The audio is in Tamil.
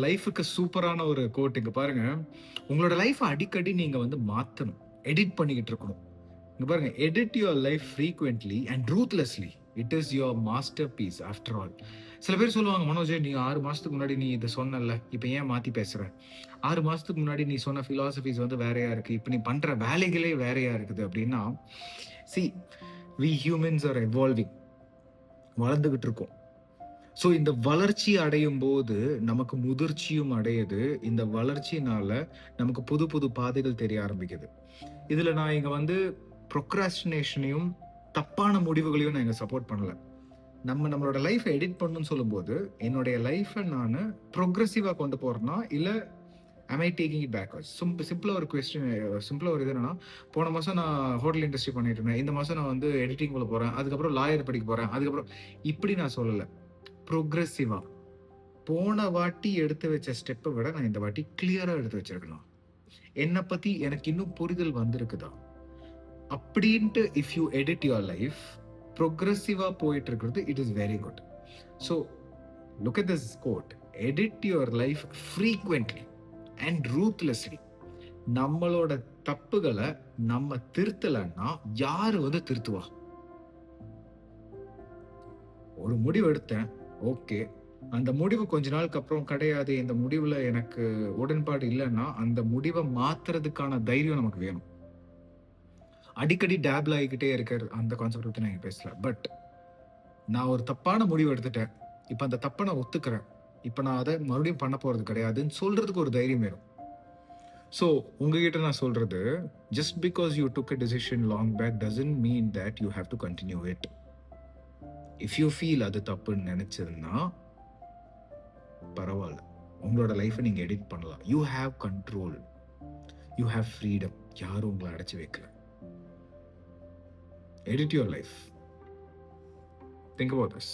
லைஃப்க்கு சூப்பரான ஒரு கோட் இங்க பாருங்க. உங்களோட லைஃப்ப அடிக்கடி நீங்க வந்து மாத்தணும். எடிட் பண்ணிக்கிட்டு இருக்கணும். இங்க பாருங்க, edit your life frequently and ruthlessly. It is your masterpiece after all. சில பேர் சொல்லுவாங்க, மனோஜ் நீ 6 மாசத்துக்கு முன்னாடி நீ இத சொன்னல்ல, இப்ப ஏன் மாத்தி பேசுற? 6 மாசத்துக்கு முன்னாடி நீ சொன்ன பிலாசபிஸ் வந்து வேறையா இருக்கு. இப்ப நீ பண்ற வேலைகளே வேறையா இருக்குது அப்படின்னா, see we humans are evolving. வளர்ந்துகிட்டு இருக்கோம். ஸோ இந்த வளர்ச்சி அடையும் போது நமக்கு முதிர்ச்சியும் அடையுது. இந்த வளர்ச்சினால நமக்கு புது புது பாதைகள் தெரிய ஆரம்பிக்குது. இதுல நான் இங்க வந்து ப்ரொக்ராஸ்டினேஷனையும் தப்பான முடிவுகளையும் நான் இங்க சப்போர்ட் பண்ணல. நம்மளோட லைஃப்பை எடிட் பண்ணணும்னு சொல்லும்போது, என்னுடைய லைஃப்பை நான் ப்ரொக்ரெசிவா கொண்டு போறேன்னா, இல்ல ஆம் ஐ டேக்கிங் இட் பேக்வர்ட்ஸ்? சிம்பிளா ஒரு கொஸ்டின், சிம்பிளா ஒரு இது என்னன்னா, போன மாசம் நான் ஹோட்டல் இண்டஸ்ட்ரி பண்ணிட்டு இருந்தேன். இந்த மாசம் நான் வந்து எடிட்டிங்குள்ள போறேன். அதுக்கப்புறம் லாயர் படிக்க போறேன். அதுக்கப்புறம் இப்படி நான் சொல்லல. ப்ரொக்ரெசிவா. போன வாட்டி எடுத்து வச்ச ஸ்டெப்பை விட நான் இந்த வாட்டி கிளியரா எடுத்து வச்சிருக்கலாம். என்னை பத்தி எனக்கு இன்னும் புரிதல் வந்திருக்குதா அப்படின்ட்டு if you edit your life ப்ரொக்ரெசிவா போயிட்டு இருக்கிறது, it is very good. So look at this quote, edit your life frequently and ruthlessly. நம்மளோட தப்புகளை நம்ம திருத்தலைன்னா யாரு வந்து திருத்துவா? ஒரு முடிவு எடுத்தேன், ஓகே, அந்த முடிவு கொஞ்ச நாளுக்கு அப்புறம் கிடையாது, இந்த முடிவுல எனக்கு உடன்பாடு இல்லைன்னா அந்த முடிவை மாத்துறதுக்கான தைரியம் நமக்கு வேணும். அடிக்கடி டேபிள் ஆகிக்கிட்டே இருக்கிற அந்த கான்செப்ட் பத்தி நான் பேசல. பட் நான் ஒரு தப்பான முடிவு எடுத்துட்டேன், இப்ப அந்த தப்பை நான் ஒத்துக்கிறேன், இப்ப நான் அதை மறுபடியும் பண்ண போறது கிடையாதுன்னு சொல்றதுக்கு ஒரு தைரியம் வேணும். ஸோ உங்ககிட்ட நான் சொல்றது, just because you took a decision long back doesn't mean that you have to continue it. If you feel அது தப்புன்னு நினைச்சதுன்னா பரவாயில்ல, உங்களோட லைஃப்பை நீங்க எடிட் பண்ணலாம். You have control, you have freedom. யாரும் உங்களை அடைச்சு வைக்கல. Edit your life. Think about this.